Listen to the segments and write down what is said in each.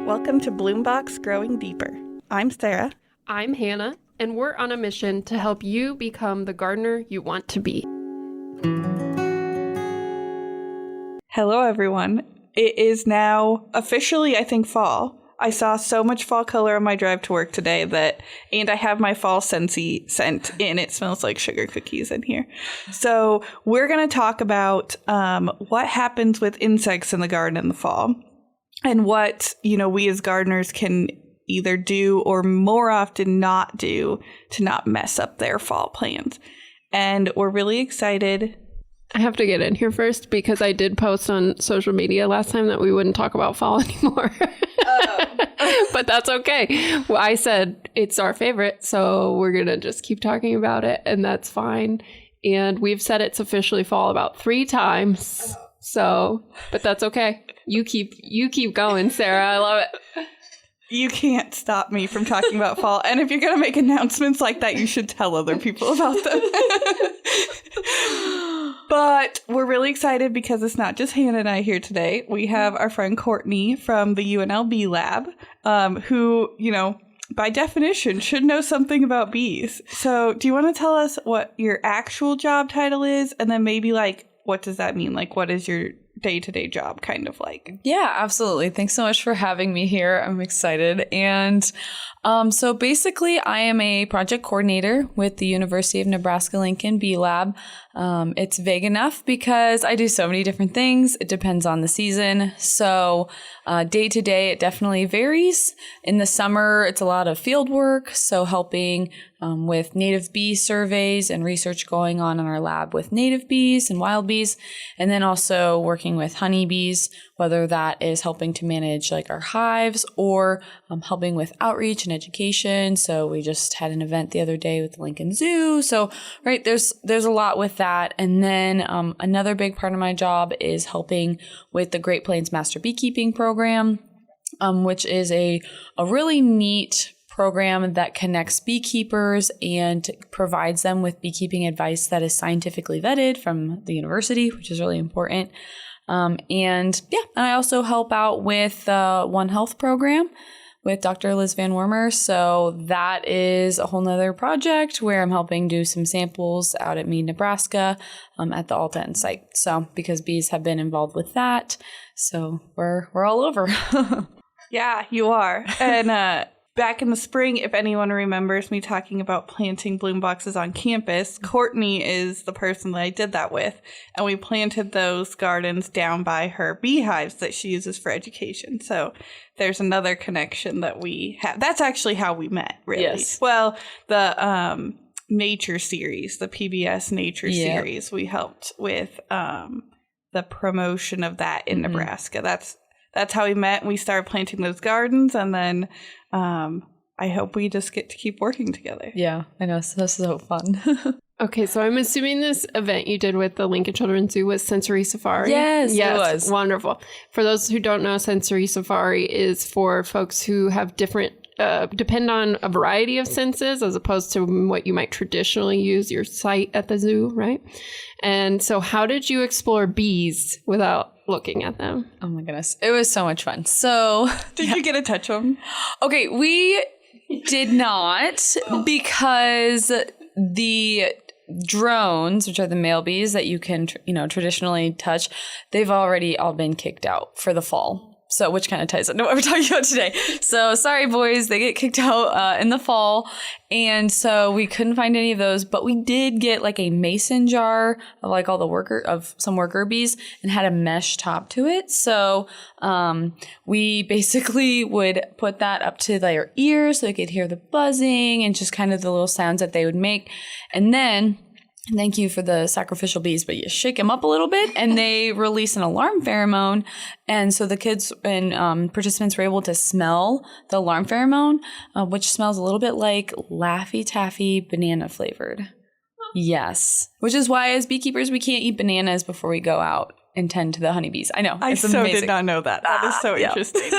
Welcome to Bloombox Growing Deeper. I'm Sarah. I'm Hannah, and we're on a mission to help you become the gardener you want to be. Hello, everyone. It is now officially, I think, fall. I saw so much fall color on my drive to work today and I have my fall Scentsy scent in. It smells like sugar cookies in here. So we're going to talk about what happens with insects in the garden in the fall and what, we as gardeners can either do or more often not do to not mess up their fall plans. And we're really excited. I have to get in here first because I did post on social media last time that we wouldn't talk about fall anymore. But that's okay. Well, I said it's our favorite, so we're going to just keep talking about it, and that's fine. And we've said it's officially fall about 3 times. So, but that's okay. You keep going, Sarah. I love it. You can't stop me from talking about fall. And if you're going to make announcements like that, you should tell other people about them. But we're really excited because it's not just Hannah and I here today. We have our friend Courtney from the UNL Bee Lab, who, by definition, should know something about bees. So do you want to tell us what your actual job title is? And then maybe what does that mean? What is your day-to-day job kind of like? Yeah, absolutely. Thanks so much for having me here. I'm excited. And so basically, I am a project coordinator with the University of Nebraska-Lincoln Bee Lab. It's vague enough because I do so many different things. It depends on the season. So day to day, it definitely varies. In the summer, it's a lot of field work. So helping with native bee surveys and research going on in our lab with native bees and wild bees. And then also working with honeybees, whether that is helping to manage our hives or helping with outreach and education. So we just had an event the other day with the Lincoln Zoo. So, right, there's a lot with that. And then another big part of my job is helping with the Great Plains Master Beekeeping Program, which is a really neat program that connects beekeepers and provides them with beekeeping advice that is scientifically vetted from the university, which is really important. And I also help out with One Health program with Dr. Liz Van Wormer. So that is a whole nother project where I'm helping do some samples out at Mead, Nebraska, at the Alton site. So because bees have been involved with that, so we're all over. Yeah, you are. And back in the spring, if anyone remembers me talking about planting bloom boxes on campus, Courtney is the person that I did that with. And we planted those gardens down by her beehives that she uses for education. So there's another connection that we have. That's actually how we met, really. Yes. Well, the nature series, the PBS nature series, we helped with the promotion of that in Nebraska. That's how we met. We started planting those gardens, and then I hope we just get to keep working together. Yeah, I know. So this is so fun. Okay, so I'm assuming this event you did with the Lincoln Children's Zoo was Sensory Safari? Yes, it was. Wonderful. For those who don't know, Sensory Safari is for folks who have different, depend on a variety of senses as opposed to what you might traditionally use your sight at the zoo, right? And so how did you explore bees without looking at them? Oh my goodness. It was so much fun. So Did you get to touch them? Okay, we did not because the drones, which are the male bees that you can, traditionally touch, they've already all been kicked out for the fall. So, which kind of ties into what we're talking about today. So, sorry, boys, they get kicked out in the fall. And so we couldn't find any of those, but we did get a mason jar of all the some worker bees and had a mesh top to it. So, we basically would put that up to their ears so they could hear the buzzing and just kind of the little sounds that they would make. And then, thank you for the sacrificial bees, but you shake them up a little bit and they release an alarm pheromone. And so the kids and participants were able to smell the alarm pheromone, which smells a little bit like Laffy Taffy banana flavored. Yes. Which is why as beekeepers, we can't eat bananas before we go out and tend to the honeybees. I know. I so amazing. Did not know that. That is so interesting.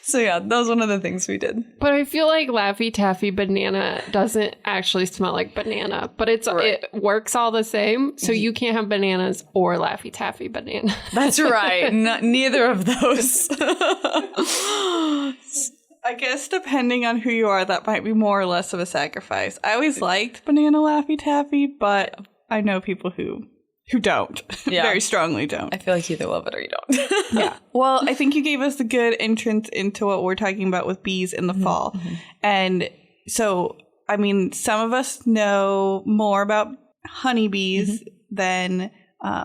So yeah, that was one of the things we did. But I feel like Laffy Taffy banana doesn't actually smell like banana, but it works all the same. So you can't have bananas or Laffy Taffy banana. That's right. Neither of those. I guess depending on who you are, that might be more or less of a sacrifice. I always liked banana Laffy Taffy, but I know people who don't. Yeah. Very strongly don't. I feel like you either love it or you don't. Yeah. Well, I think you gave us a good entrance into what we're talking about with bees in the fall. Mm-hmm. And so, I mean, some of us know more about honeybees than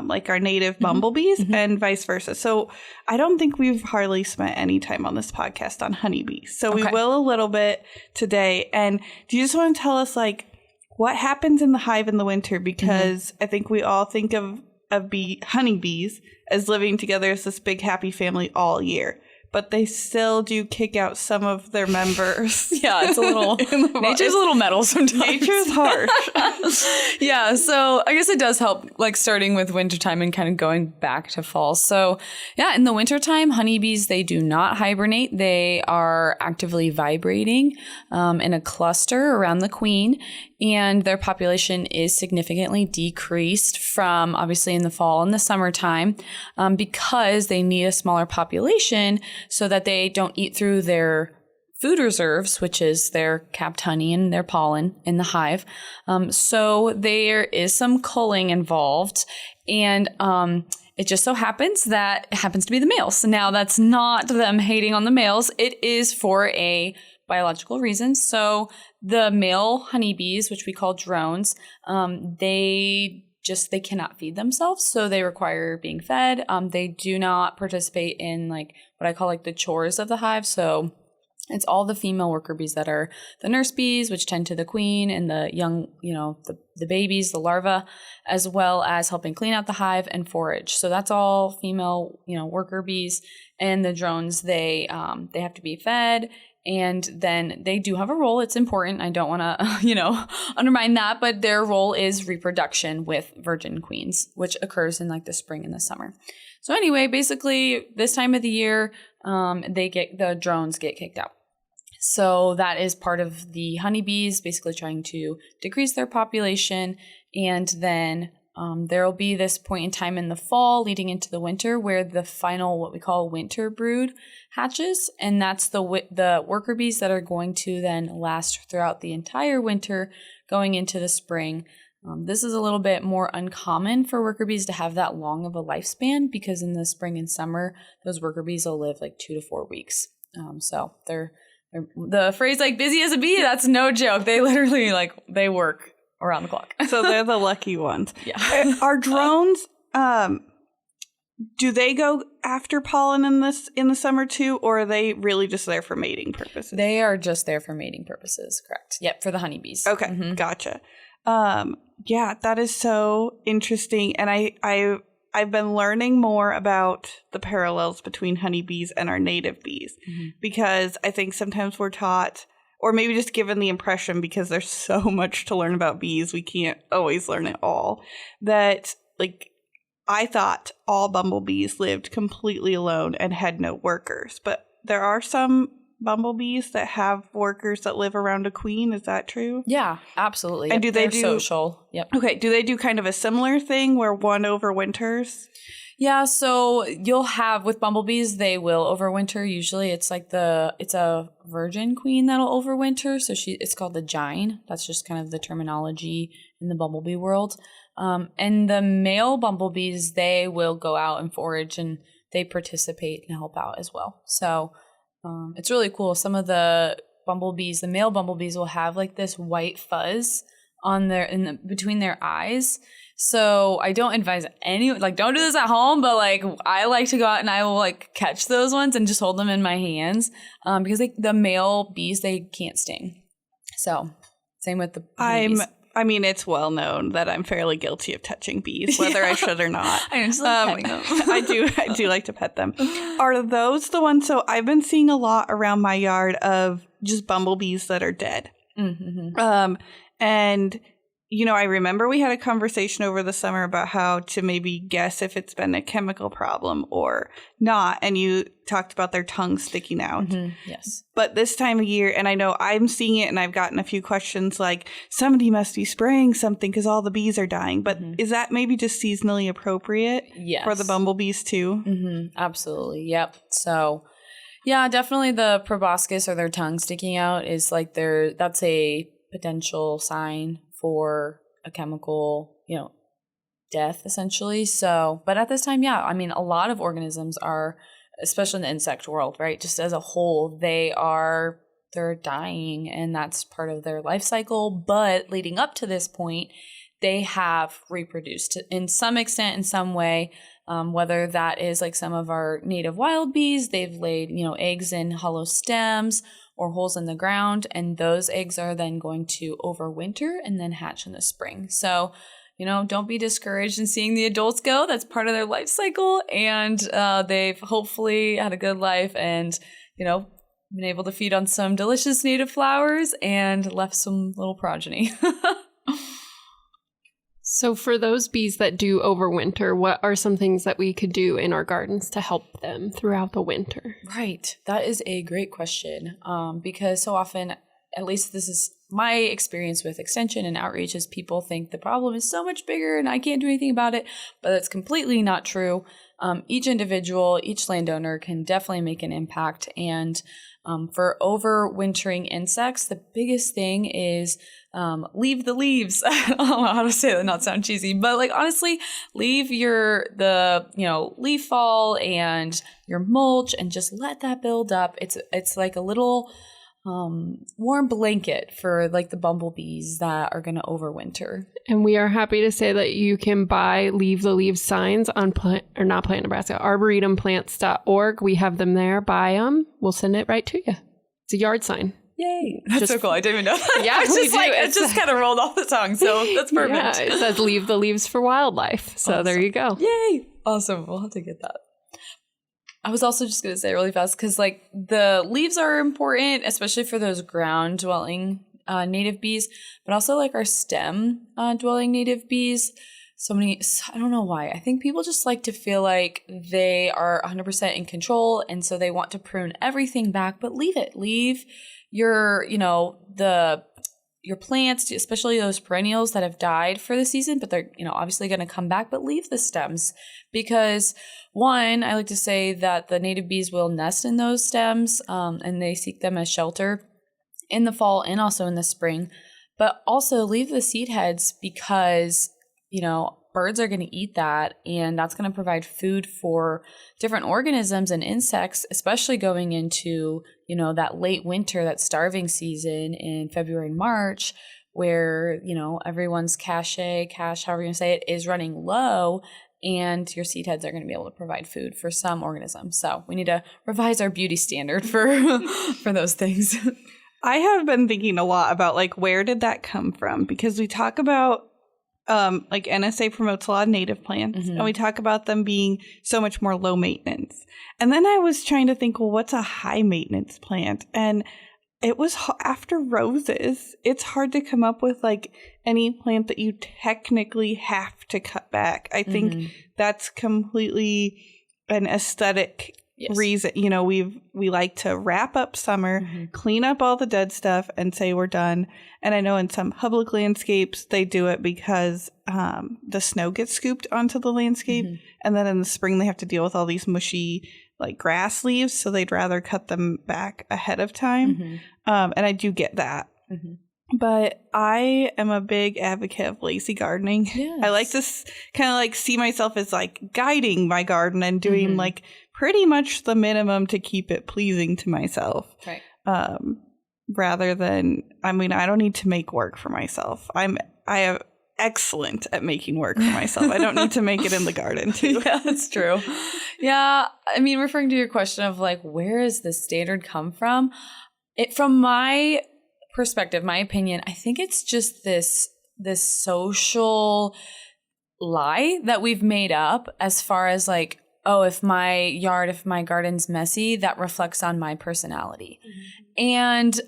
like our native bumblebees and vice versa. So I don't think we've hardly spent any time on this podcast on honeybees. So we will a little bit today. And do you just want to tell us like what happens in the hive in the winter? Because I think we all think of honeybees as living together as this big happy family all year. But they still do kick out some of their members. Yeah, it's a little... Nature's a little metal sometimes. Nature's harsh. Yeah, so I guess it does help, like, starting with wintertime and kind of going back to fall. So, yeah, in the wintertime, honeybees, they do not hibernate. They are actively vibrating in a cluster around the queen. And their population is significantly decreased from, obviously, in the fall and the summertime because they need a smaller population so that they don't eat through their food reserves, which is their capped honey and their pollen in the hive. So there is some culling involved. And it just so happens that it happens to be the males. Now, that's not them hating on the males. It is for a biological reason. So the male honeybees, which we call drones, they cannot feed themselves, so they require being fed. They do not participate in like what I call like the chores of the hive. So it's all the female worker bees that are the nurse bees, which tend to the queen and the young, the babies, the larvae, as well as helping clean out the hive and forage. So that's all female, worker bees. And the drones, they have to be fed. And then they do have a role. It's important. I don't want to, undermine that. But their role is reproduction with virgin queens, which occurs in like the spring and the summer. So anyway, basically this time of the year, the drones get kicked out. So that is part of the honeybees basically trying to decrease their population. And then there will be this point in time in the fall leading into the winter where the final, what we call winter brood, hatches. And that's the worker bees that are going to then last throughout the entire winter going into the spring. This is a little bit more uncommon for worker bees to have that long of a lifespan because in the spring and summer, those worker bees will live like 2 to 4 weeks. So they're the phrase like busy as a bee, that's no joke. They literally they work around the clock. So they're the lucky ones. Yeah. Are drones, do they go after pollen in the summer too, or are they really just there for mating purposes? They are just there for mating purposes, correct. Yep, for the honeybees. Okay, Gotcha. Yeah, that is so interesting. And I've been learning more about the parallels between honeybees and our native bees because I think sometimes we're taught, or maybe just given the impression because there's so much to learn about bees, we can't always learn it all, that I thought all bumblebees lived completely alone and had no workers. But there are some bumblebees that have workers that live around a queen. Is that true? Yeah, absolutely. And they're social? Yep. Okay. Do they do kind of a similar thing where one overwinters? Yeah, so you'll have with bumblebees, they will overwinter. Usually it's it's a virgin queen that'll overwinter. So it's called the gyne. That's just kind of the terminology in the bumblebee world. And the male bumblebees, they will go out and forage and they participate and help out as well. So it's really cool. Some of the bumblebees, the male bumblebees will have this white fuzz on between their eyes. So I don't advise anyone, don't do this at home, but I like to go out and I will catch those ones and just hold them in my hands because the male bees, they can't sting. So same with the bees. I mean, it's well known that I'm fairly guilty of touching bees, whether I should or not. I'm just petting them. I do like to pet them. Are those the ones? So I've been seeing a lot around my yard of just bumblebees that are dead. Mm-hmm. And I remember we had a conversation over the summer about how to maybe guess if it's been a chemical problem or not. And you talked about their tongue sticking out. Yes. But this time of year, and I know I'm seeing it and I've gotten a few questions like somebody must be spraying something because all the bees are dying. But is that maybe just seasonally appropriate for the bumblebees too? Absolutely. Yep. So yeah, definitely the proboscis or their tongue sticking out is like that's a potential sign for a chemical, death essentially. So, but at this time, yeah, I mean, a lot of organisms are, especially in the insect world, right? Just as a whole, they're dying and that's part of their life cycle. But leading up to this point, they have reproduced in some extent, in some way, whether that is like some of our native wild bees, they've laid, eggs in hollow stems or holes in the ground, and those eggs are then going to overwinter and then hatch in the spring. So, don't be discouraged in seeing the adults go. That's part of their life cycle, and they've hopefully had a good life and, been able to feed on some delicious native flowers and left some little progeny. So for those bees that do overwinter, what are some things that we could do in our gardens to help them throughout the winter? Right. That is a great question, because so often, at least this is my experience with extension and outreach, is people think the problem is so much bigger and I can't do anything about it, but that's completely not true. Each individual, each landowner can definitely make an impact. And for overwintering insects, the biggest thing is leave the leaves. I don't know how to say that, not sound cheesy, but like honestly, leave leaf fall and your mulch and just let that build up. It's like a little warm blanket for like the bumblebees that are going to overwinter. And we are happy to say that you can buy Leave the Leaves signs on arboretumplants.org. We have them there. Buy them. We'll send it right to you. It's a yard sign. Yay. That's so cool. I didn't even know that. Yeah, it just kind of rolled off the tongue. So that's perfect. Yeah, it says Leave the Leaves for Wildlife. So awesome. There you go. Yay. Awesome. We'll have to get that. I was also just going to say really fast, because like the leaves are important, especially for those ground dwelling native bees, but also like our stem dwelling native bees. I don't know why. I think people just like to feel like they are 100% in control. And so they want to prune everything back, but leave it. Leave your, your plants, especially those perennials that have died for the season, but they're, obviously going to come back, but leave the stems because one, I like to say that the native bees will nest in those stems and they seek them as shelter in the fall and also in the spring, but also leave the seed heads because, birds are going to eat that and that's going to provide food for different organisms and insects, especially going into, that late winter, that starving season in February and March, where, everyone's cash, however you say it, is running low and your seed heads are going to be able to provide food for some organisms. So we need to revise our beauty standard for those things. I have been thinking a lot about like, where did that come from? Because we talk about like NSA promotes a lot of native plants and we talk about them being so much more low maintenance. And then I was trying to think, well, what's a high maintenance plant? And it was after roses. It's hard to come up with like any plant that you technically have to cut back. I think that's completely an aesthetic reason. We like to wrap up summer, clean up all the dead stuff and say we're done. And I know in some public landscapes, they do it because the snow gets scooped onto the landscape. And then in the spring, they have to deal with all these mushy like grass leaves. So they'd rather cut them back ahead of time. And I do get that. But I am a big advocate of lazy gardening. Yes. I like to kind of like see myself as like guiding my garden and doing like pretty much the minimum to keep it pleasing to myself. Right. Rather than, I don't need to make work for myself. I am excellent at making work for myself. I don't need to make it in the garden too. Yeah, that's true. Yeah. Referring to your question of like, where does the standard come from? From my perspective, my opinion, I think it's just this social lie that we've made up as far as like, oh, if my garden's messy, that reflects on my personality. And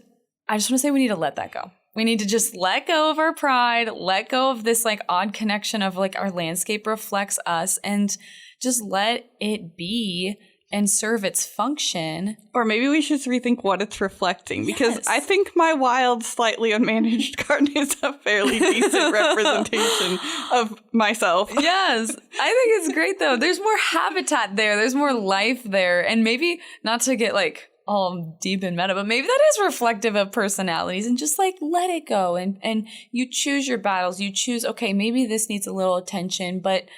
I just want to say we need to let that go. We need to just let go of our pride, let go of this like odd connection of like our landscape reflects us, and just let it be and serve its function. Or maybe we should rethink what it's reflecting, because I think my wild, slightly unmanaged garden is a fairly decent representation of myself. Yes. I think it's great though. There's more habitat there. There's more life there. And maybe not to get like all deep and meta, but maybe that is reflective of personalities, and just like let it go. And you choose your battles. You choose, okay, maybe this needs a little attention, but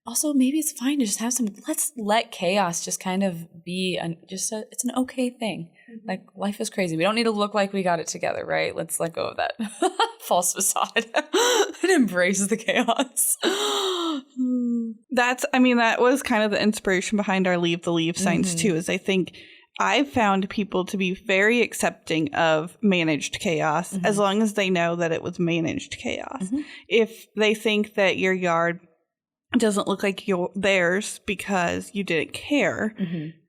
also maybe it's fine to just have some, let's let chaos just kind of be it's an okay thing. Mm-hmm. Like life is crazy. We don't need to look like we got it together, right? Let's let go of that false facade and embrace the chaos. That was kind of the inspiration behind our Leave the Leave signs too, is I think I've found people to be very accepting of managed chaos as long as they know that it was managed chaos. Mm-hmm. If they think that your yard doesn't look like theirs because you didn't care,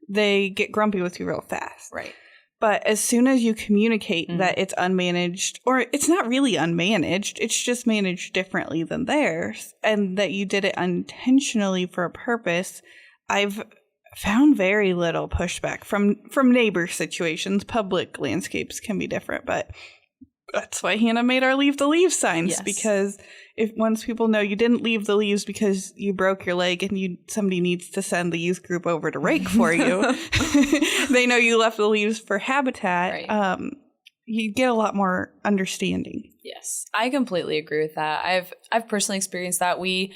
they get grumpy with you real fast. Right. But as soon as you communicate that it's unmanaged, or it's not really unmanaged, it's just managed differently than theirs, and that you did it unintentionally for a purpose, I've found very little pushback from neighbor situations. Public landscapes can be different, but that's why Hanna made our Leave the Leaves signs, because if once people know you didn't leave the leaves because you broke your leg and somebody needs to send the youth group over to rake for you, they know you left the leaves for habitat. Right. You get a lot more understanding. Yes, I completely agree with that. I've personally experienced that. We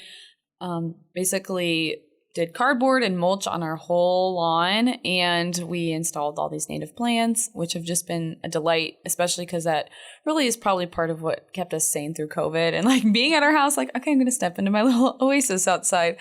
basically did cardboard and mulch on our whole lawn, and we installed all these native plants, which have just been a delight, especially because that really is probably part of what kept us sane through COVID, and like being at our house, like, okay, I'm going to step into my little oasis outside.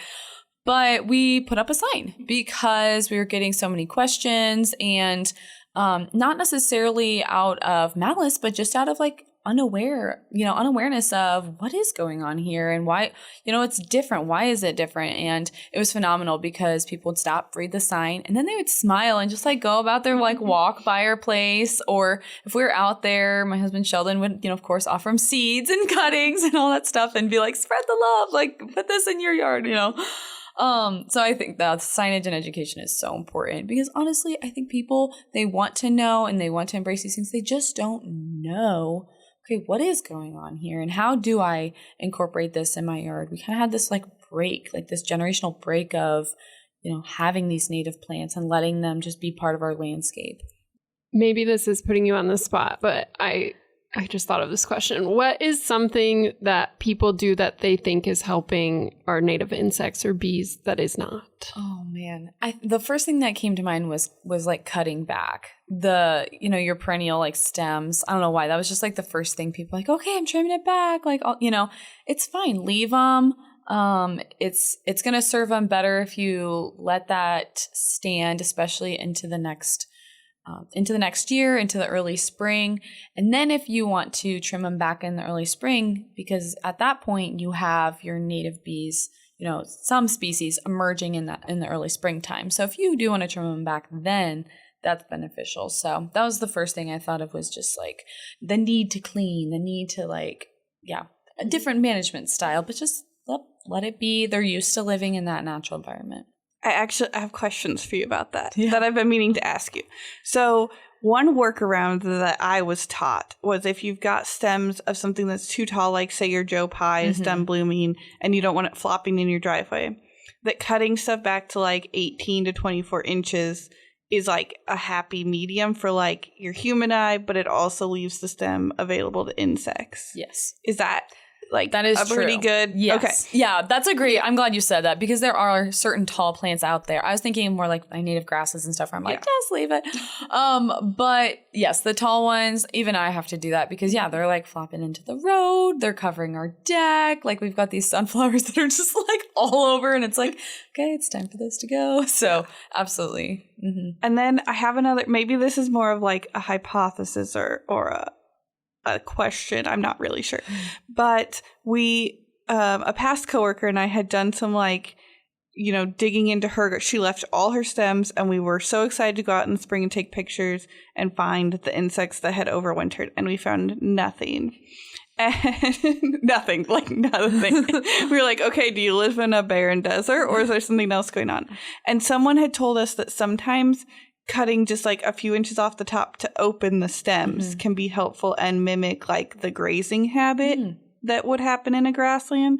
But we put up a sign because we were getting so many questions, and not necessarily out of malice, but just out of like unawareness of what is going on here and why, it's different. Why is it different? And it was phenomenal because people would stop, read the sign, and then they would smile and just like go about their like walk by our place. Or if we were out there, my husband Sheldon would, of course, offer them seeds and cuttings and all that stuff and be like, spread the love, like put this in your yard, So I think that signage and education is so important because honestly, I think people, they want to know and they want to embrace these things. They just don't know, okay, what is going on here and how do I incorporate this in my yard? We kind of had this like break, like this generational break of, having these native plants and letting them just be part of our landscape. Maybe this is putting you on the spot, but I just thought of this question. What is something that people do that they think is helping our native insects or bees that is not? Oh man. The first thing that came to mind was like cutting back your perennial like stems. I don't know why. That was just like the first thing people like, okay, I'm trimming it back. Like, it's fine. Leave them. It's going to serve them better if you let that stand, especially into the next year, into the early spring. And then if you want to trim them back in the early spring, because at that point you have your native bees, some species emerging in the early springtime. So if you do want to trim them back, then that's beneficial. So that was the first thing I thought of, was just like the need to clean, the need to a different management style, but just let it be. They're used to living in that natural environment. I have questions for you about that I've been meaning to ask you. So one workaround that I was taught was if you've got stems of something that's too tall, like say your Joe Pye is done blooming and you don't want it flopping in your driveway, that cutting stuff back to like 18 to 24 inches is like a happy medium for like your human eye, but it also leaves the stem available to insects. Yes. Is that like that is pretty good? Yes. Okay. Yeah, that's a great. I'm glad you said that because there are certain tall plants out there. I was thinking more like native grasses and stuff where I'm like, just leave it. But yes, the tall ones, even I have to do that because they're like flopping into the road. They're covering our deck. Like we've got these sunflowers that are just like all over and it's like, okay, it's time for this to go. So absolutely. Mm-hmm. And then I have another, maybe this is more of like a hypothesis or a question. I'm not really sure. But we, a past coworker and I had done some like, digging into she left all her stems, and we were so excited to go out in the spring and take pictures and find the insects that had overwintered, and we found nothing. And nothing. We were like, okay, do you live in a barren desert, or is there something else going on? And someone had told us that sometimes cutting just like a few inches off the top to open the stems can be helpful and mimic like the grazing habit that would happen in a grassland.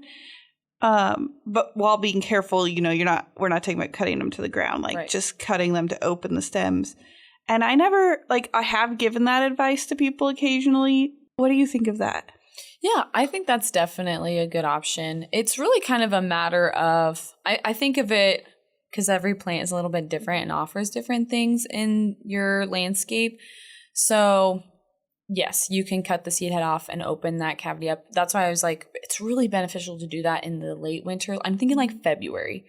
But while being careful, we're not talking about cutting them to the ground, just cutting them to open the stems. And I never, I have given that advice to people occasionally. What do you think of that? Yeah, I think that's definitely a good option. It's really kind of a matter of, I think of it because every plant is a little bit different and offers different things in your landscape. So yes, you can cut the seed head off and open that cavity up. That's why I was like, it's really beneficial to do that in the late winter. I'm thinking like February,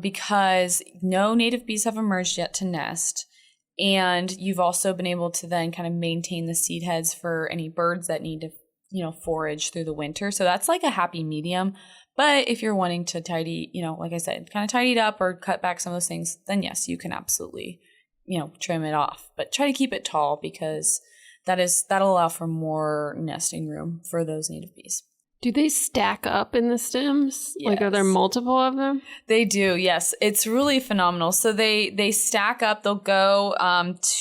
because no native bees have emerged yet to nest. And you've also been able to then kind of maintain the seed heads for any birds that need to, forage through the winter. So that's like a happy medium. But if you're wanting to tidy, like I said, kind of tidy it up or cut back some of those things, then yes, you can absolutely, trim it off. But try to keep it tall because that'll allow for more nesting room for those native bees. Do they stack up in the stems? Yes. Are there multiple of them? They do, yes. It's really phenomenal. So they stack up. They'll go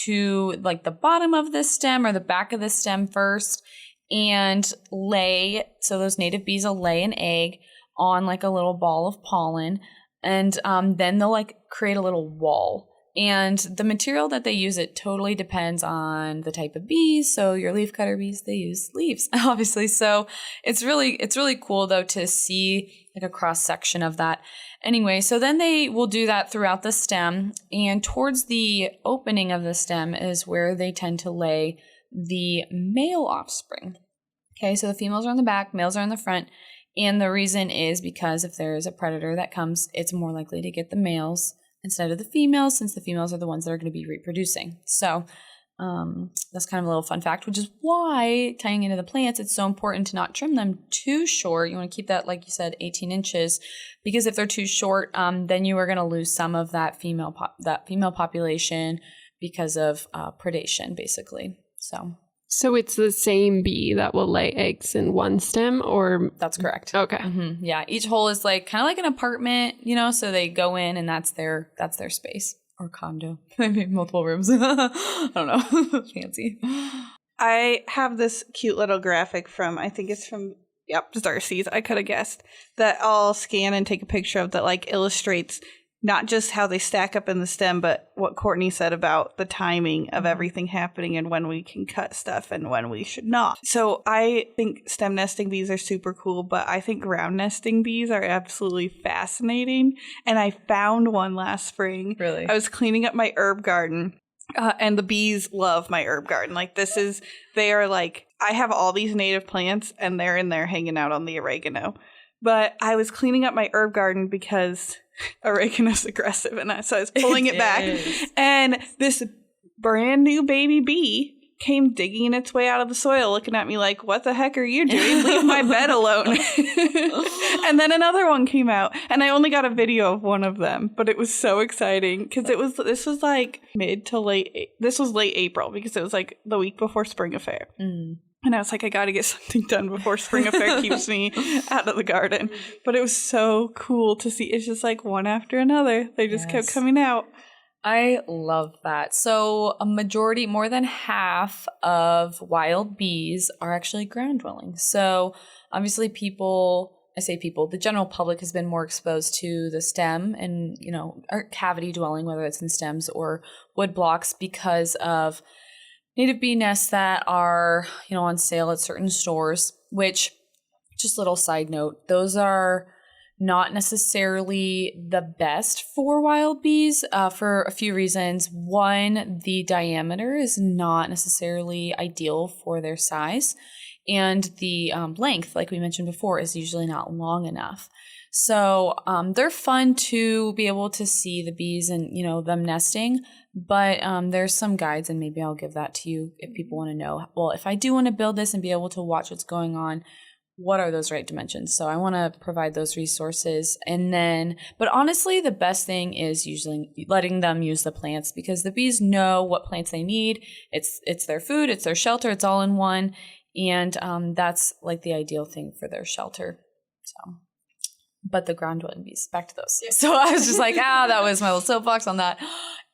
to like the bottom of the stem or the back of the stem first and lay. So those native bees will lay an egg on like a little ball of pollen. And then they'll create a little wall. And the material that they use, it totally depends on the type of bees. So your leafcutter bees, they use leaves, obviously. So it's really cool though to see like a cross section of that. Anyway, so then they will do that throughout the stem, and towards the opening of the stem is where they tend to lay the male offspring. Okay, so the females are on the back, males are on the front. And the reason is because if there is a predator that comes, it's more likely to get the males instead of the females, since the females are the ones that are going to be reproducing. So that's kind of a little fun fact, which is why, tying into the plants, it's so important to not trim them too short. You want to keep that, like you said, 18 inches, because if they're too short, then you are going to lose some of that female population because of predation, basically. So it's the same bee that will lay eggs in one stem, or? That's correct. Okay. Mm-hmm. Yeah. Each hole is kind of like an apartment, so they go in and that's their space, or condo. Maybe multiple rooms. I don't know. Fancy. I have this cute little graphic I think it's from Darcy's, I could have guessed, that I'll scan and take a picture of that illustrates not just how they stack up in the stem, but what Courtney said about the timing of everything happening and when we can cut stuff and when we should not. So I think stem nesting bees are super cool, but I think ground nesting bees are absolutely fascinating. And I found one last spring. Really? I was cleaning up my herb garden. And the bees love my herb garden. I have all these native plants and they're in there hanging out on the oregano. But I was cleaning up my herb garden because oregano's aggressive, and so I was pulling it back. And this brand new baby bee came digging its way out of the soil, looking at me like, what the heck are you doing? Leave my bed alone. And then another one came out, and I only got a video of one of them, but it was so exciting because this was late April, because it was the week before Spring Affair. And I was like, I got to get something done before Spring Affair keeps me out of the garden. But it was so cool to see. It's just one after another. They just kept coming out. I love that. So a majority, more than half of wild bees are actually ground dwelling. So obviously the general public has been more exposed to the stem and, or cavity dwelling, whether it's in stems or wood blocks, because of native bee nests that are, on sale at certain stores, which, just little side note, those are not necessarily the best for wild bees for a few reasons. One, the diameter is not necessarily ideal for their size, and the length, like we mentioned before, is usually not long enough. So they're fun to be able to see the bees and, them nesting. But there's some guides, and maybe I'll give that to you if people want to know, well, if I do want to build this and be able to watch what's going on, what are those right dimensions? So I want to provide those resources. And then, but honestly, the best thing is usually letting them use the plants, because the bees know what plants they need. It's their food, it's their shelter, it's all in one. And that's like the ideal thing for their shelter. So, but the ground dwelling bees, back to those. So I was just like, that was my little soapbox on that.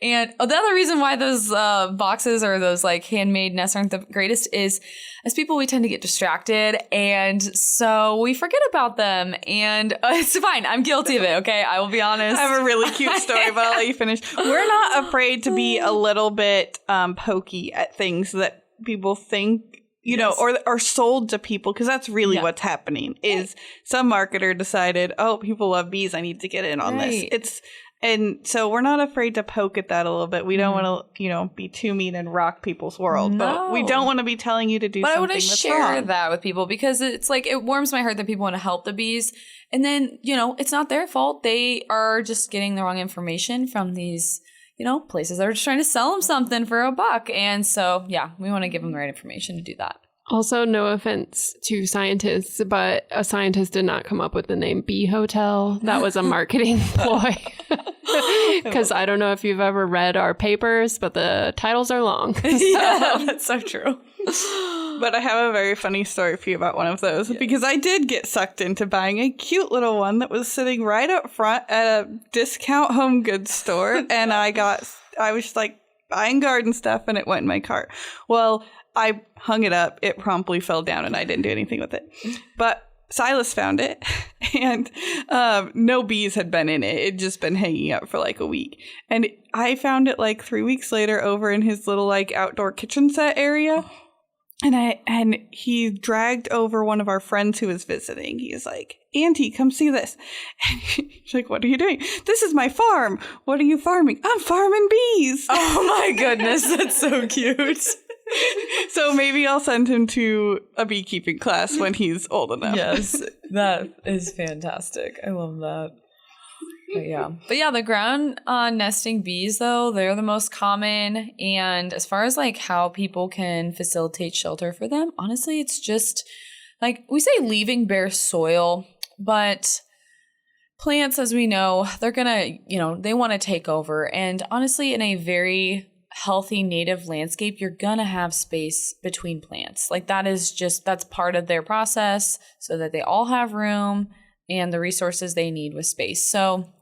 And the other reason why those boxes or those like handmade nests aren't the greatest is, as people, we tend to get distracted. And so we forget about them. And it's fine. I'm guilty of it. Okay. I will be honest. I have a really cute story, but I'll let you finish. We're not afraid to be a little bit pokey at things that people think, you know, or are sold to people, because that's really what's happening is some marketer decided, oh, people love bees, I need to get in on this. And so we're not afraid to poke at that a little bit. We don't want to, you know, be too mean and rock people's world, but we don't want to be telling you to do something that's wrong. But I want to share that with people, because it's like, it warms my heart that people want to help the bees. And then, you know, it's not their fault. They are just getting the wrong information from these, you know, places that are just trying to sell them something for $1. And so, yeah, we want to give them the right information to do that. Also, no offense to scientists, but a scientist did not come up with the name Bee Hotel. That was a marketing ploy. Because I don't know if you've ever read our papers, but the titles are long. Yeah, that's so true. But I have a very funny story for you about one of those, because I did get sucked into buying a cute little one that was sitting right up front at a discount home goods store. And I was just like buying garden stuff, and it went in my cart. Well, I hung it up. It promptly fell down, and I didn't do anything with it. But Silas found it, and no bees had been in it. It'd just been hanging up for like a week. And I found it like 3 weeks later over in his little like outdoor kitchen set area. And he dragged over one of our friends who was visiting. He's like, Auntie, come see this. And she's like, what are you doing? This is my farm. What are you farming? I'm farming bees. Oh my goodness, that's so cute. So maybe I'll send him to a beekeeping class when he's old enough. Yes, that is fantastic. I love that. But yeah, the ground nesting bees, though, they're the most common. And as far as like how people can facilitate shelter for them, honestly, it's just like we say leaving bare soil, but plants, as we know, they're gonna, you know, they want to take over. And honestly, in a very healthy native landscape, you're gonna have space between plants. Like that's part of their process, so that they all have room and the resources they need with space. So,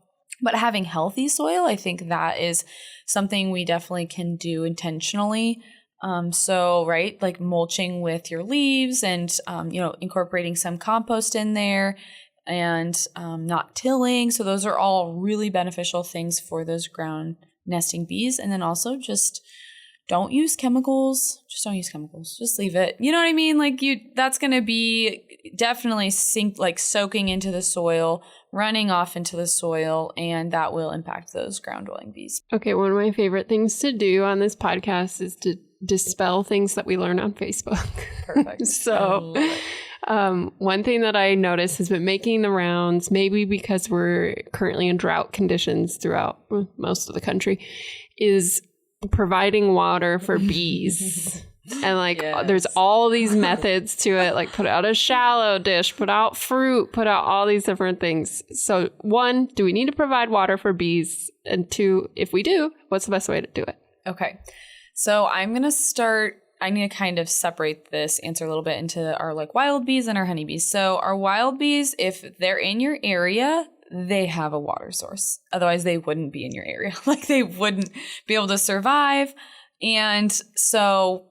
but having healthy soil, I think that is something we definitely can do intentionally. So, right, like mulching with your leaves and, you know, incorporating some compost in there and not tilling. So those are all really beneficial things for those ground nesting bees. And then also just don't use chemicals. Just don't use chemicals. Just leave it. You know what I mean? Like that's going to be definitely soaking into the soil, running off into the soil, and that will impact those ground dwelling bees. Okay, one of my favorite things to do on this podcast is to dispel things that we learn on Facebook. Perfect. So one thing that I noticed has been making the rounds, maybe because we're currently in drought conditions throughout most of the country, is providing water for bees. And like there's all these methods to it, like put out a shallow dish, put out fruit, put out all these different things. So 1, do we need to provide water for bees? And 2, if we do, what's the best way to do it? Okay. So I need to kind of separate this answer a little bit into our like wild bees and our honeybees. So our wild bees, if they're in your area, they have a water source. Otherwise they wouldn't be in your area. Like they wouldn't be able to survive. And so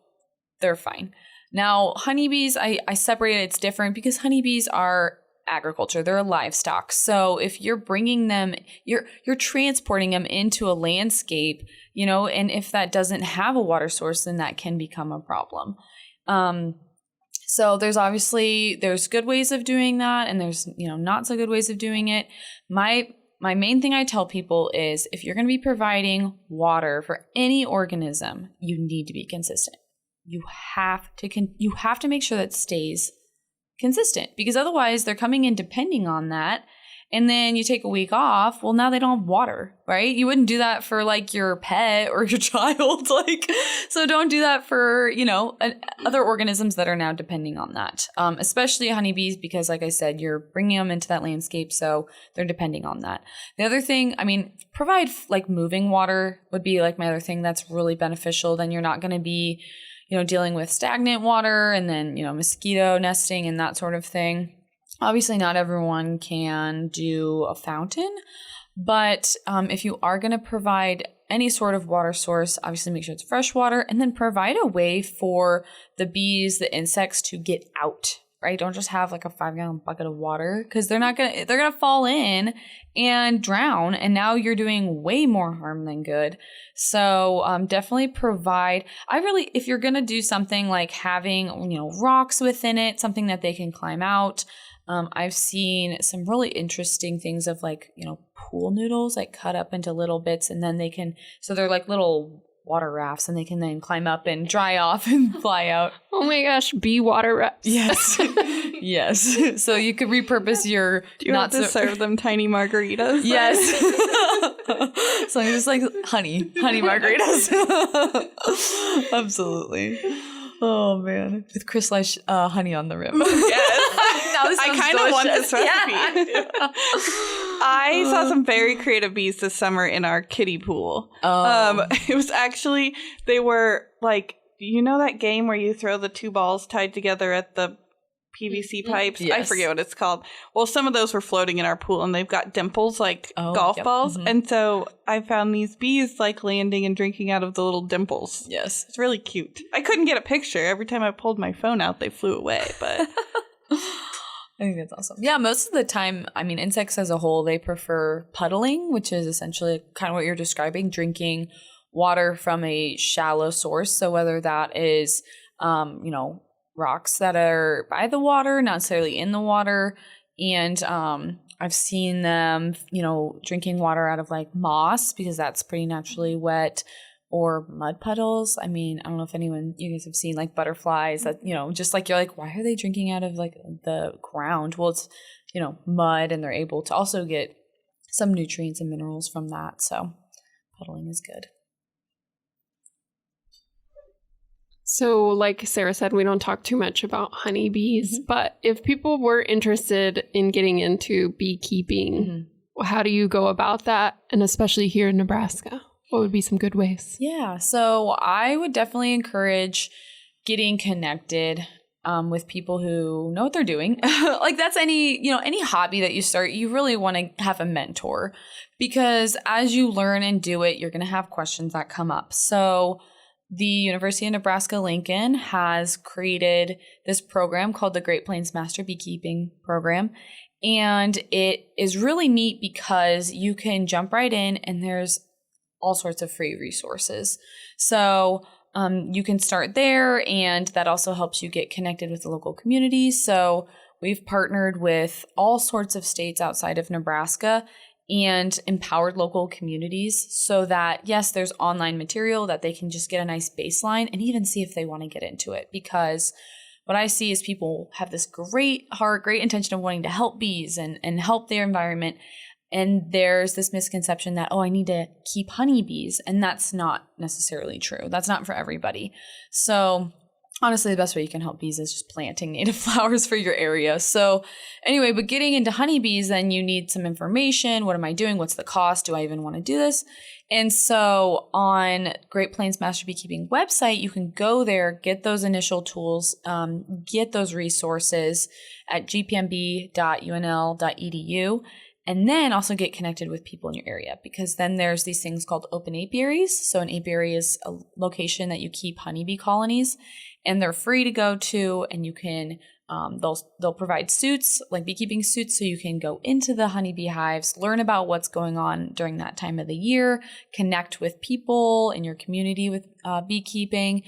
they're fine. Now, honeybees, I separated. It's different because honeybees are agriculture. They're livestock. So if you're bringing them, you're transporting them into a landscape, you know, and if that doesn't have a water source, then that can become a problem. So there's good ways of doing that, and there's, you know, not so good ways of doing it. My main thing I tell people is if you're going to be providing water for any organism, you need to be consistent. You have to make sure that stays consistent, because otherwise they're coming in depending on that, and then you take a week off, well, now they don't have water, right? You wouldn't do that for like your pet or your child. Like, so don't do that for, other organisms that are now depending on that, especially honeybees, because like I said, you're bringing them into that landscape. So they're depending on that. The other thing, provide like moving water would be like my other thing that's really beneficial. Then you're not going to be, dealing with stagnant water and then, mosquito nesting and that sort of thing. Obviously, not everyone can do a fountain, but if you are going to provide any sort of water source, obviously make sure it's fresh water, and then provide a way for the bees, the insects to get out, right? Don't just have like a 5-gallon bucket of water, because they're going to fall in and drown, and now you're doing way more harm than good. So definitely provide, if you're going to do something like having, rocks within it, something that they can climb out. I've seen some really interesting things of like, pool noodles, like cut up into little bits, and then so they're like little water rafts, and they can then climb up and dry off and fly out. Oh my gosh, bee water rafts. Yes. Yes. So you could repurpose your... Do you have to serve them tiny margaritas? Yes. So just like honey margaritas. Absolutely. Oh man, with crystallized honey on the rim. Yes. Now this I kind of want this recipe. Yeah. I saw some very creative bees this summer in our kiddie pool. It was actually, they were like, that game where you throw the 2 balls tied together at the PVC pipes? Yes. I forget what it's called. Well, some of those were floating in our pool, and they've got dimples like golf balls. Mm-hmm. And so I found these bees like landing and drinking out of the little dimples. Yes. It's really cute. I couldn't get a picture. Every time I pulled my phone out, they flew away, but... I think that's awesome. Yeah, most of the time, insects as a whole, they prefer puddling, which is essentially kind of what you're describing, drinking water from a shallow source. So whether that is, rocks that are by the water, not necessarily in the water. And I've seen them, drinking water out of like moss, because that's pretty naturally wet, or mud puddles. I don't know if you guys have seen like butterflies that, just like, you're like, why are they drinking out of like the ground? Well, it's, mud, and they're able to also get some nutrients and minerals from that. So puddling is good. So like Sarah said, we don't talk too much about honeybees, but if people were interested in getting into beekeeping, how do you go about that? And especially here in Nebraska, what would be some good ways? Yeah, so I would definitely encourage getting connected with people who know what they're doing. Like that's any hobby that you start, you really want to have a mentor, because as you learn and do it, you're going to have questions that come up. So the University of Nebraska-Lincoln has created this program called the Great Plains Master Beekeeping Program. And it is really neat because you can jump right in, and there's all sorts of free resources. So you can start there, and that also helps you get connected with the local communities. So we've partnered with all sorts of states outside of Nebraska and empowered local communities so that, yes, there's online material that they can just get a nice baseline and even see if they want to get into it. Because what I see is people have this great heart, great intention of wanting to help bees and help their environment. And there's this misconception that, I need to keep honeybees. And that's not necessarily true. That's not for everybody. So honestly, the best way you can help bees is just planting native flowers for your area. So anyway, but getting into honeybees, then you need some information. What am I doing? What's the cost? Do I even want to do this? And so on Great Plains Master Beekeeping website, you can go there, get those initial tools, get those resources at gpmb.unl.edu. And then also get connected with people in your area, because then there's these things called open apiaries. So an apiary is a location that you keep honeybee colonies, and they're free to go to, and you can they'll provide suits, like beekeeping suits, so you can go into the honeybee hives, learn about what's going on during that time of the year, connect with people in your community with beekeeping,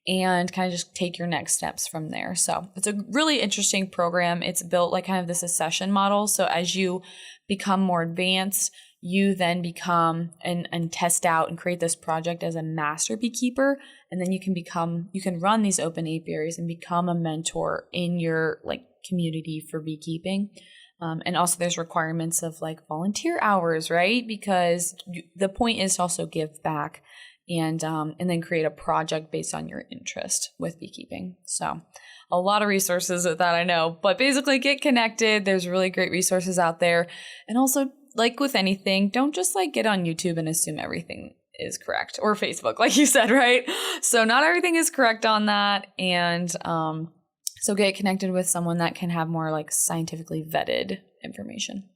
and kind of just take your next steps from there. So it's a really interesting program. It's built like kind of this accession model. So as you become more advanced, you then become and test out and create this project as a master beekeeper. And then you can run these open apiaries and become a mentor in your like community for beekeeping. And also there's requirements of like volunteer hours, right? Because the point is to also give back and then create a project based on your interest with beekeeping. So a lot of resources with that, I know, but basically get connected. There's really great resources out there. And also, like with anything, don't just like get on YouTube and assume everything is correct, or Facebook, like you said, right? So not everything is correct on that. And so get connected with someone that can have more like scientifically vetted information.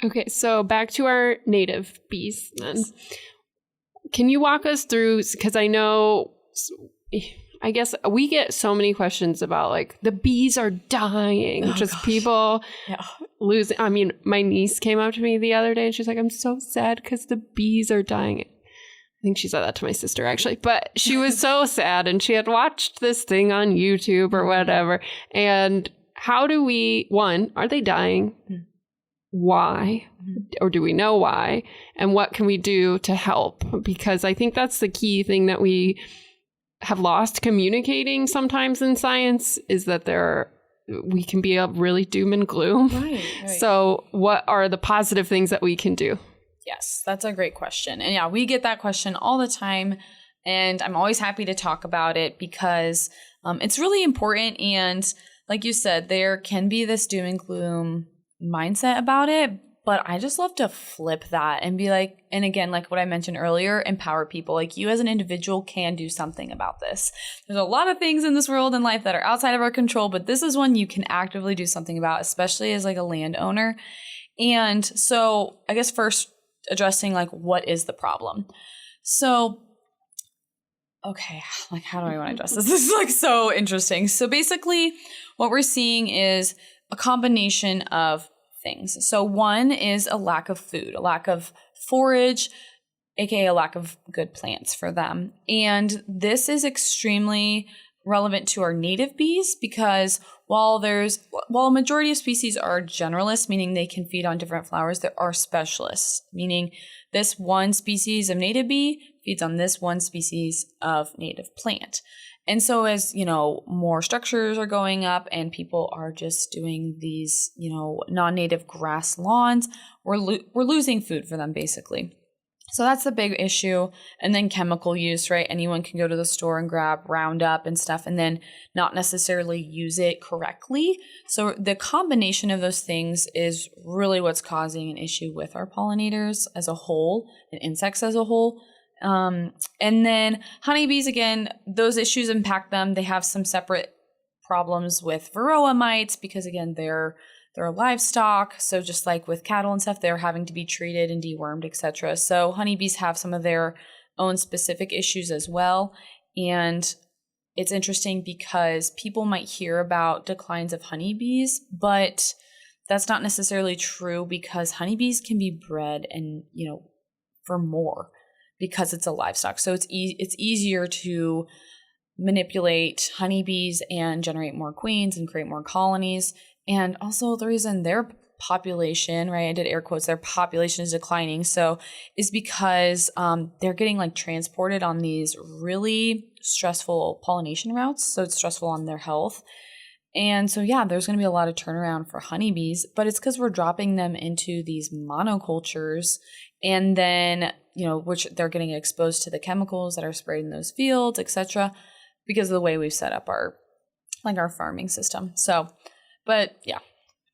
Okay, so back to our native bees then. Can you walk us through, because I know, I guess we get so many questions about like the bees are dying, people losing. I mean, my niece came up to me the other day and she's like, I'm so sad because the bees are dying. I think she said that to my sister actually, but she was so sad and she had watched this thing on YouTube or whatever. And how do we, one, are they dying? Why? Or do we know why? And what can we do to help? Because I think that's the key thing that we have lost communicating sometimes in science, is that we can be a really doom and gloom. Right. So what are the positive things that we can do? Yes, that's a great question. And yeah, we get that question all the time. And I'm always happy to talk about it because it's really important. And like you said, there can be this doom and gloom mindset about it, but I just love to flip that and be like, and again, like what I mentioned earlier, empower people. Like you as an individual can do something about this. There's a lot of things in this world and life that are outside of our control, but this is one you can actively do something about, especially as like a landowner. And so I guess first addressing like, what is the problem? So, okay, like how do I want to address this? This is like so interesting. So basically what we're seeing is a combination of things. So one is a lack of food, a lack of forage, aka a lack of good plants for them. And this is extremely relevant to our native bees because while a majority of species are generalists, meaning they can feed on different flowers, there are specialists, meaning this one species of native bee feeds on this one species of native plant. And so as, more structures are going up and people are just doing these, non-native grass lawns, we're losing food for them basically. So that's the big issue. And then chemical use, right? Anyone can go to the store and grab Roundup and stuff and then not necessarily use it correctly. So the combination of those things is really what's causing an issue with our pollinators as a whole and insects as a whole. And then honeybees, again, those issues impact them. They have some separate problems with varroa mites because, again, they're livestock. So just like with cattle and stuff, they're having to be treated and dewormed, etc. So honeybees have some of their own specific issues as well. And it's interesting because people might hear about declines of honeybees, but that's not necessarily true because honeybees can be bred and, for more, because it's a livestock. So it's easier to manipulate honeybees and generate more queens and create more colonies. And also the reason their population, right, I did air quotes, their population is declining. So is because they're getting like transported on these really stressful pollination routes. So it's stressful on their health. And so, yeah, there's going to be a lot of turnaround for honeybees, but it's because we're dropping them into these monocultures and then, which they're getting exposed to the chemicals that are sprayed in those fields, etc., because of the way we've set up our farming system. So, but yeah.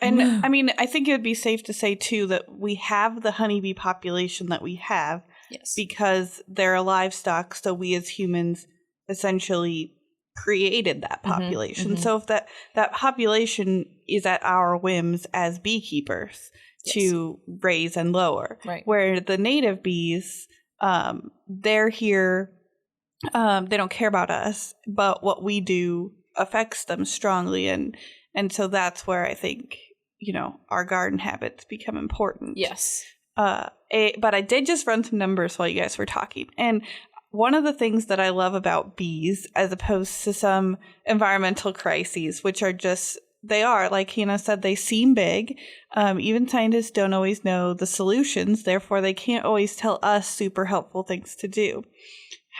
And I mean, I think it would be safe to say too that we have the honeybee population that we have because they're a livestock. So we as humans essentially created that population. Mm-hmm. So if that population is at our whims as beekeepers to raise and lower, right. Where the native bees, they're here, they don't care about us, but what we do affects them strongly. And so that's where I think, our garden habits become important. Yes. But I did just run some numbers while you guys were talking. And one of the things that I love about bees, as opposed to some environmental crises, which are just, they are, like Hanna said, they seem big. Even scientists don't always know the solutions. Therefore, they can't always tell us super helpful things to do.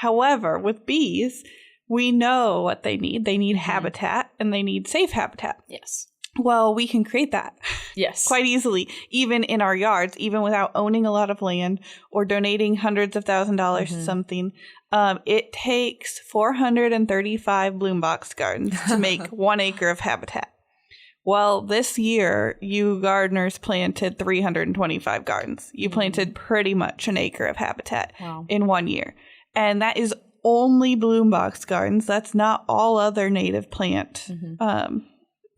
However, with bees, We know what they need. They need habitat, and they need safe habitat. Yes. Well, we can create that. Yes. Quite easily, even in our yards, even without owning a lot of land or donating hundreds of $1,000s to something. It takes 435 bloom box gardens to make 1 acre of habitat. Well, this year, you gardeners planted 325 gardens. You planted pretty much an acre of habitat in 1 year. And that is only bloom box gardens. That's not all other native plant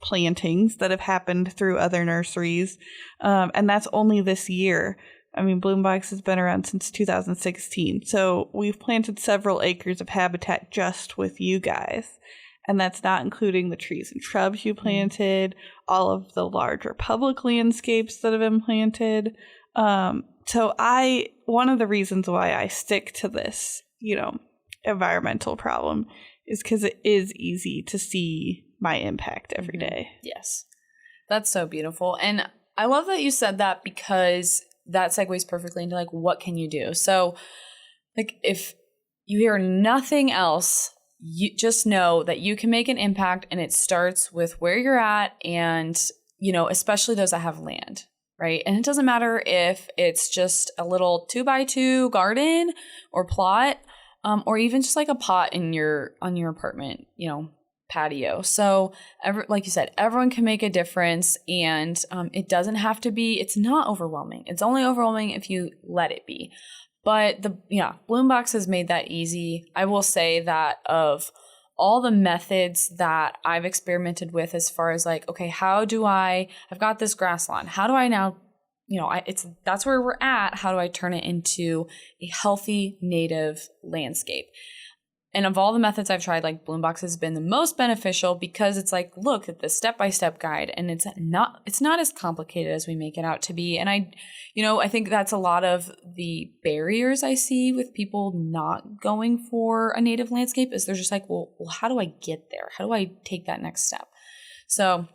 plantings that have happened through other nurseries. And that's only this year. I mean, Bloombox has been around since 2016. So we've planted several acres of habitat just with you guys. And that's not including the trees and shrubs you planted, all of the larger public landscapes that have been planted. So one of the reasons why I stick to this, environmental problem is because it is easy to see my impact every day. Yes. That's so beautiful. And I love that you said that, because that segues perfectly into what can you do? So if you hear nothing else, you just know that you can make an impact, and it starts with where you're at, and, especially those that have land, right? And it doesn't matter if it's just a little 2x2 garden or plot, or even just a pot on your apartment, patio. So like you said, everyone can make a difference, and it doesn't have to be, it's not overwhelming. It's only overwhelming if you let it be. But Bloombox has made that easy. I will say that of all the methods that I've experimented with, as far as okay, I've got this grass lawn. How do I now, that's where we're at. How do I turn it into a healthy native landscape? And of all the methods I've tried, Bloombox has been the most beneficial, because it's look at the step-by-step guide, and it's not as complicated as we make it out to be. And I think that's a lot of the barriers I see with people not going for a native landscape, is they're just well, how do I get there? How do I take that next step? So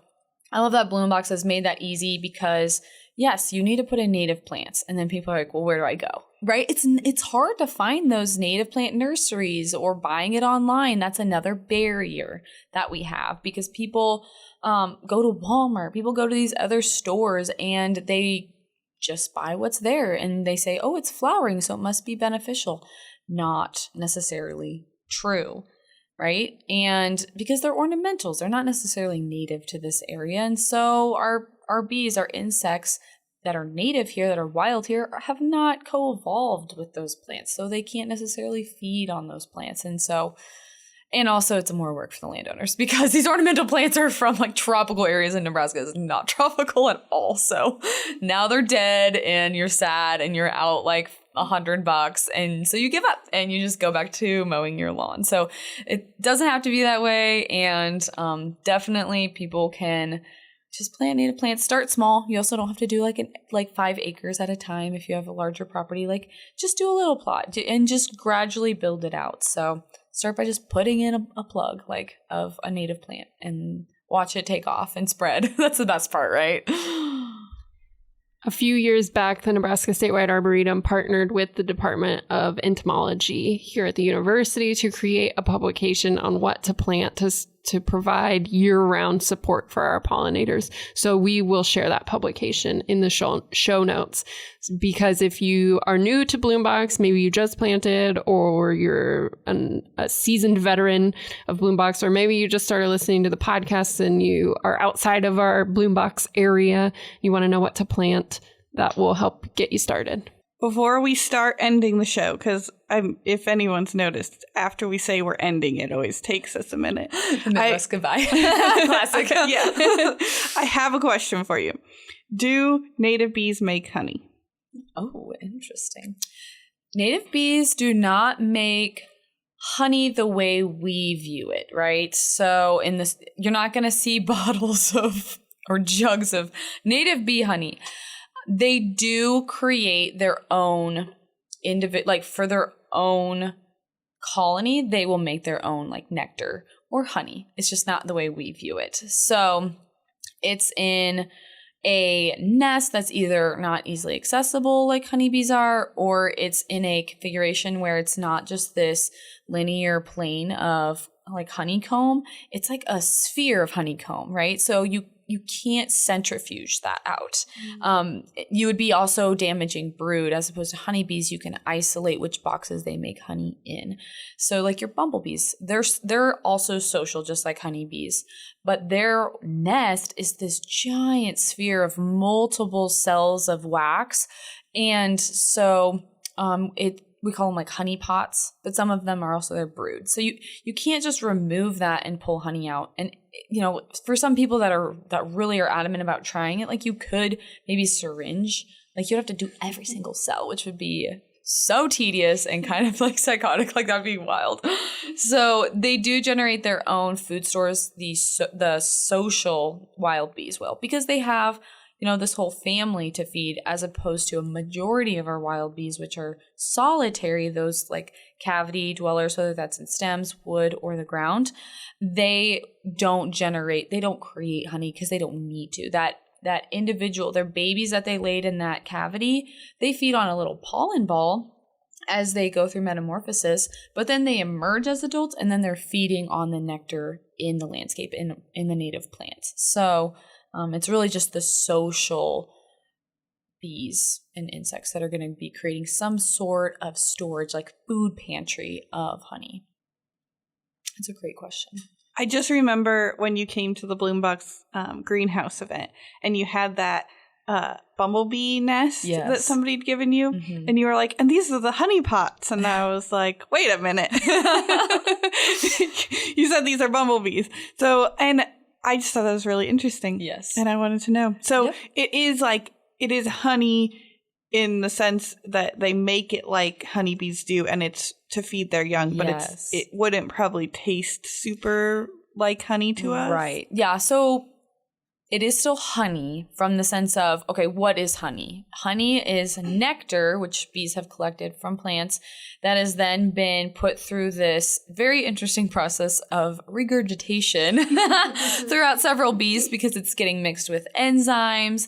I love that Bloombox has made that easy, because yes, you need to put in native plants, and then people are well, where do I go? Right? It's hard to find those native plant nurseries, or buying it online. That's another barrier that we have, because people go to Walmart, people go to these other stores, and they just buy what's there, and they say, oh, it's flowering, so it must be beneficial. Not necessarily true, right? And because they're ornamentals, they're not necessarily native to this area. And so our bees, our insects that are native here, that are wild here, have not co-evolved with those plants. So they can't necessarily feed on those plants. And also it's more work for the landowners, because these ornamental plants are from tropical areas, in Nebraska. It's not tropical at all. So now they're dead, and you're sad, and you're out $100, and so you give up and you just go back to mowing your lawn. So it doesn't have to be that way. And definitely people can just plant native plants. Start small. You also don't have to do 5 acres at a time. If you have a larger property, just do a little plot and just gradually build it out. So start by just putting in a plug of a native plant, and watch it take off and spread. That's the best part, right? A few years back, the Nebraska Statewide Arboretum partnered with the Department of Entomology here at the university to create a publication on what to plant to provide year-round support for our pollinators. So we will share that publication in the show notes, because if you are new to Bloombox, maybe you just planted, or you're a seasoned veteran of Bloombox, or maybe you just started listening to the podcast and you are outside of our Bloombox area, you want to know what to plant, that will help get you started. Before we start ending the show, because if anyone's noticed, after we say we're ending, it always takes us a minute. The Midwest goodbye. Classic. Yeah. I have a question for you. Do native bees make honey? Oh, interesting. Native bees do not make honey the way we view it, right? So you're not going to see bottles or jugs of native bee honey. They do create their own for their own colony, they will make their own nectar or honey. It's just not the way we view it. So it's in a nest that's either not easily accessible like honeybees are, or it's in a configuration where it's not just this linear plane of like honeycomb. It's like a sphere of honeycomb, right? So you can't centrifuge that out. You would be also damaging brood. As opposed to honeybees, you can isolate which boxes they make honey in. So like your bumblebees, they're also social just like honeybees, but their nest is this giant sphere of multiple cells of wax. And so we call them like honey pots, but some of them are also their brood. So you can't just remove that and pull honey out. And for some people that really are adamant about trying it, like you could maybe syringe, like you'd have to do every single cell, which would be so tedious and kind of like psychotic. Like that'd be wild. So they do generate their own food stores, the social wild bees will, because they have this whole family to feed, as opposed to a majority of our wild bees, which are solitary, those like cavity dwellers, whether that's in stems, wood, or the ground. They don't create honey because they don't need to. That individual, their babies that they laid in that cavity, they feed on a little pollen ball as they go through metamorphosis, but then they emerge as adults and then they're feeding on the nectar in the landscape, in the native plants. So it's really just the social bees and insects that are going to be creating some sort of storage, like food pantry of honey. That's a great question. I just remember when you came to the Bloombox greenhouse event and you had that bumblebee nest that somebody had given you. Mm-hmm. And you were like, and these are the honey pots. And I was like, wait a minute. You said these are bumblebees. So, and I just thought that was really interesting. Yes. And I wanted to know. So it is honey in the sense that they make it like honeybees do, and it's to feed their young, but it wouldn't probably taste super like honey to us. Right. Yeah. So it is still honey from the sense of, okay, what is honey? Honey is nectar, which bees have collected from plants, that has then been put through this very interesting process of regurgitation throughout several bees, because it's getting mixed with enzymes,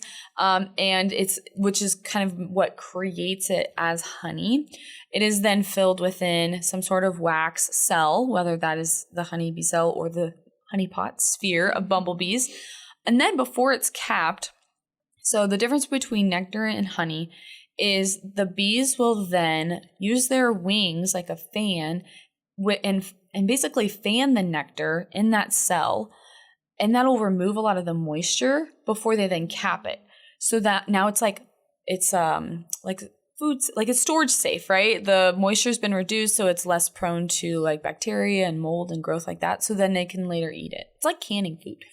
which is kind of what creates it as honey. It is then filled within some sort of wax cell, whether that is the honeybee cell or the honeypot sphere of bumblebees. And then before it's capped, so the difference between nectar and honey is the bees will then use their wings like a fan and basically fan the nectar in that cell, and that'll remove a lot of the moisture before they then cap it. So that now it's like foods, like it's storage safe, right? The moisture's been reduced, so it's less prone to like bacteria and mold and growth like that. So then they can later eat it. It's like canning food.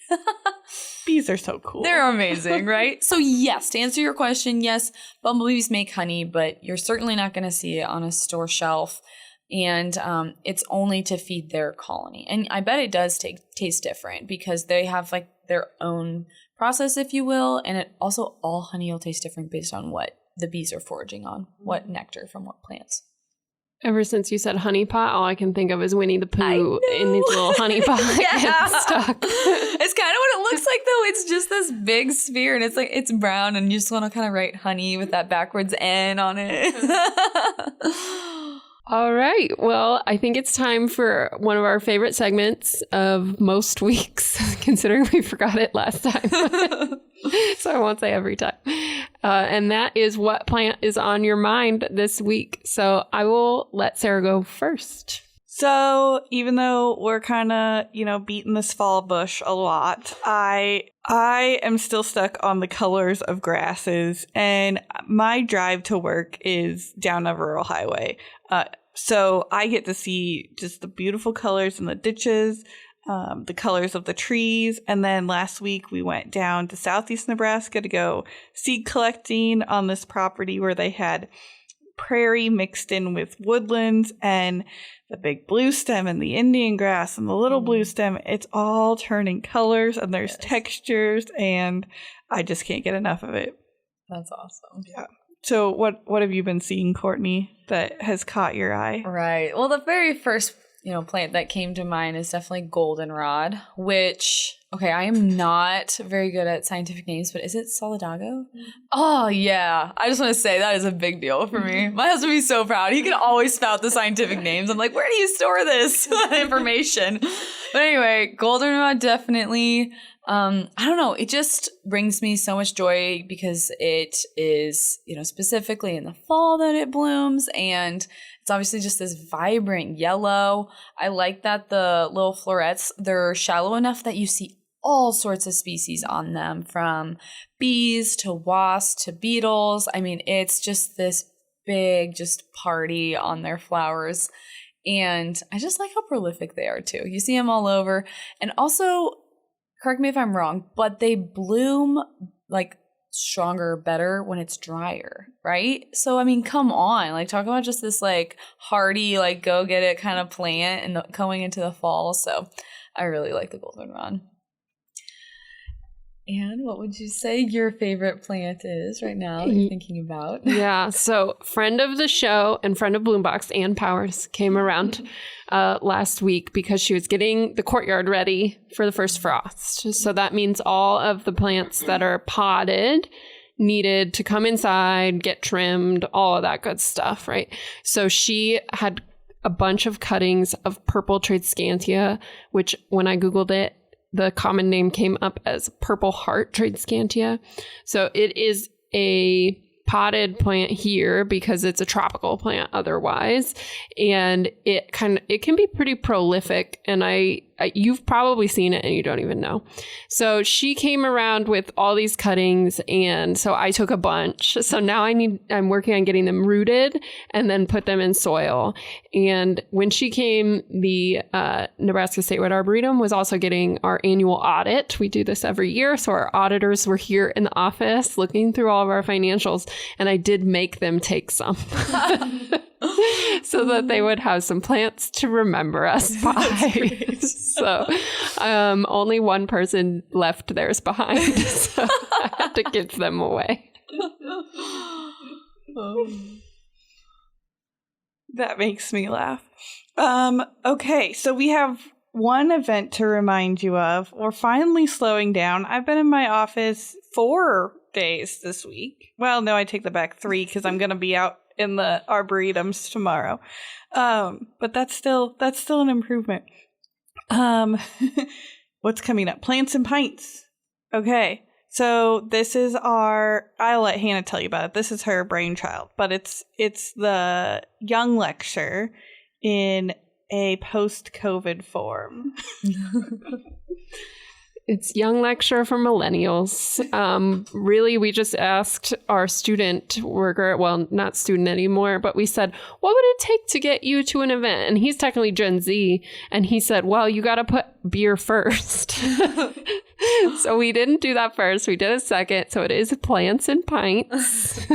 Bees are so cool. They're amazing, right? So yes, to answer your question, yes, bumblebees make honey, but you're certainly not going to see it on a store shelf. And it's only to feed their colony. And I bet it does taste different because they have like their own process, if you will. And it also, all honey will taste different based on what the bees are foraging on, what nectar from what plants. Ever since you said honey pot, all I can think of is Winnie the Pooh in his little honey pot getting stuck. It's kind of what it looks like, though. It's just this big sphere, and it's brown, and you just want to kind of write honey with that backwards N on it. All right. Well, I think it's time for one of our favorite segments of most weeks, considering we forgot it last time. So I won't say every time. And that is what plant is on your mind this week. So I will let Sarah go first. So even though we're kind of, beating this fall bush a lot, I am still stuck on the colors of grasses, and my drive to work is down a rural highway. So I get to see just the beautiful colors in the ditches, the colors of the trees. And then last week we went down to southeast Nebraska to go seed collecting on this property where they had prairie mixed in with woodlands and the big blue stem and the Indian grass and the little blue stem. It's all turning colors and there's textures, and I just can't get enough of it. That's awesome. Yeah. So what have you been seeing, Courtney, that has caught your eye? Right. Well, the very first plant that came to mind is definitely goldenrod, which, okay, I am not very good at scientific names, but is it solidago? Oh, yeah. I just want to say that is a big deal for me. My husband would be so proud. He can always spout the scientific names. I'm like, where do you store this information? But anyway, goldenrod definitely, I don't know. It just brings me so much joy because it is, specifically in the fall that it blooms, and it's obviously just this vibrant yellow. I like that the little florets, they're shallow enough that you see all sorts of species on them, from bees to wasps to beetles. I mean, it's just this big party on their flowers. And I just like how prolific they are too. You see them all over. And also, correct me if I'm wrong, but they bloom like stronger, better when it's drier, right? So, I mean, come on, like talk about just this like hardy, like go get it kind of plant and going into the fall. So I really like the goldenrod. And what would you say your favorite plant is right now that you're thinking about? Yeah, so friend of the show and friend of Bloombox, Ann Powers, came around last week because she was getting the courtyard ready for the first frost. So that means all of the plants that are potted needed to come inside, get trimmed, all of that good stuff, right? So she had a bunch of cuttings of purple tradescantia, which when I Googled it, the common name came up as purple heart tradescantia. So it is a potted plant here because it's a tropical plant otherwise, and it can be pretty prolific, and you've probably seen it and you don't even know. So she came around with all these cuttings, and so I took a bunch. So now I'm working on getting them rooted and then put them in soil. And when she came, the Nebraska Statewide Arboretum was also getting our annual audit. We do this every year. So our auditors were here in the office looking through all of our financials, and I did make them take some. So that they would have some plants to remember us by. So only one person left theirs behind, so I had to give them away. That makes me laugh. Okay, so we have one event to remind you of. We're finally slowing down. I've been in my office 4 days this week. Well, no, I take that back, 3 because I'm going to be out in the arboretums tomorrow. But that's still an improvement. What's coming up? Plants and Pints. Okay. So this is I'll let Hannah tell you about it. This is her brainchild, but it's the Young Lecture in a post-COVID form. It's Young Lecture for Millennials. Really, we just asked our student worker, well, not student anymore, but we said, what would it take to get you to an event? And he's technically Gen Z. And he said, well, you got to put beer first. So we didn't do that first. We did a second. So it is Plants and Pints.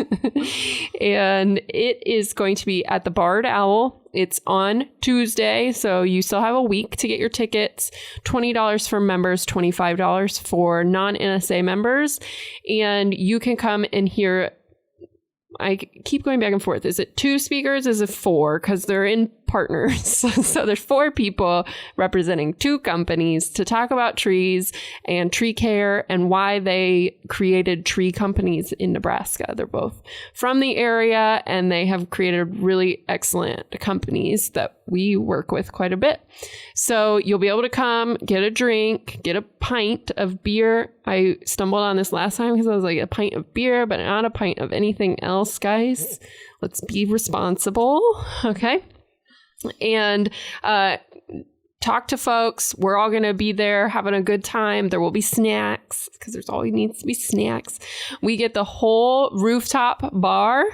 And it is going to be at the Barred Owl. It's on Tuesday, so you still have a week to get your tickets. $20 for members, $25 for non-NSA members. And you can come and hear, I keep going back and forth. Is it 2 speakers? Is it 4? Because they're in partners. So there's 4 people representing 2 companies to talk about trees and tree care and why they created tree companies in Nebraska. They're both from the area, and they have created really excellent companies that we work with quite a bit. So you'll be able to come, get a drink, get a pint of beer. I stumbled on this last time because I was like, a pint of beer, but not a pint of anything else, guys. Let's be responsible. Okay. And talk to folks. We're all going to be there having a good time. There will be snacks because there's always needs to be snacks. We get the whole rooftop bar,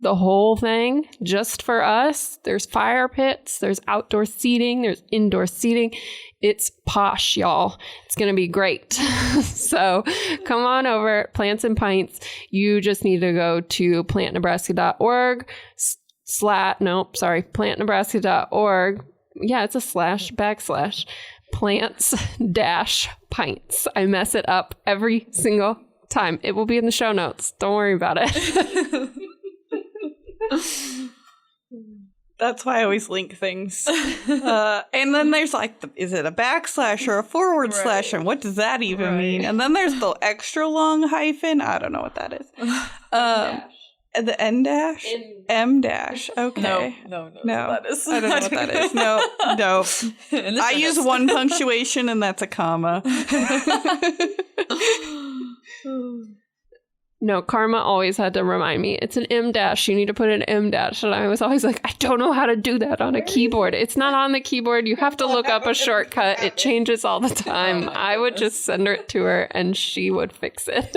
the whole thing just for us. There's fire pits. There's outdoor seating. There's indoor seating. It's posh, y'all. It's going to be great. So come on over, Plants and Pints. You just need to go to plantnebraska.org plantnebraska.org. Yeah, it's a / plants-pints. I mess it up every single time. It will be in the show notes. Don't worry about it. That's why I always link things. And then there's like, is it a backslash or a forward slash? And what does that even mean? And then there's the extra long hyphen. I don't know what that is. The N dash? M dash. Okay. No. That is. I don't know what that is. No. I use one punctuation and that's a comma. No, Karma always had to remind me, it's an M dash. You need to put an M dash. And I was always like, I don't know how to do that on a keyboard. It's not on the keyboard. You have to look up a shortcut. It changes all the time. I would just send it to her and she would fix it.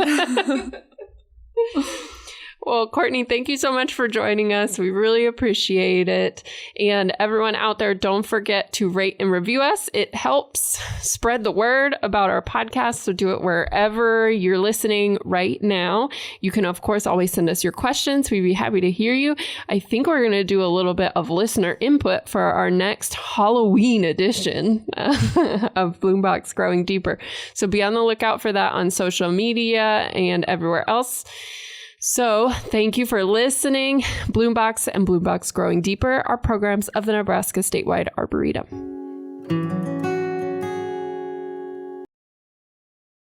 Well, Courtney, thank you so much for joining us. We really appreciate it. And everyone out there, don't forget to rate and review us. It helps spread the word about our podcast. So do it wherever you're listening right now. You can, of course, always send us your questions. We'd be happy to hear you. I think we're going to do a little bit of listener input for our next Halloween edition of Bloombox Growing Deeper. So be on the lookout for that on social media and everywhere else. So thank you for listening. Bloombox and Bloombox Growing Deeper are programs of the Nebraska Statewide Arboretum.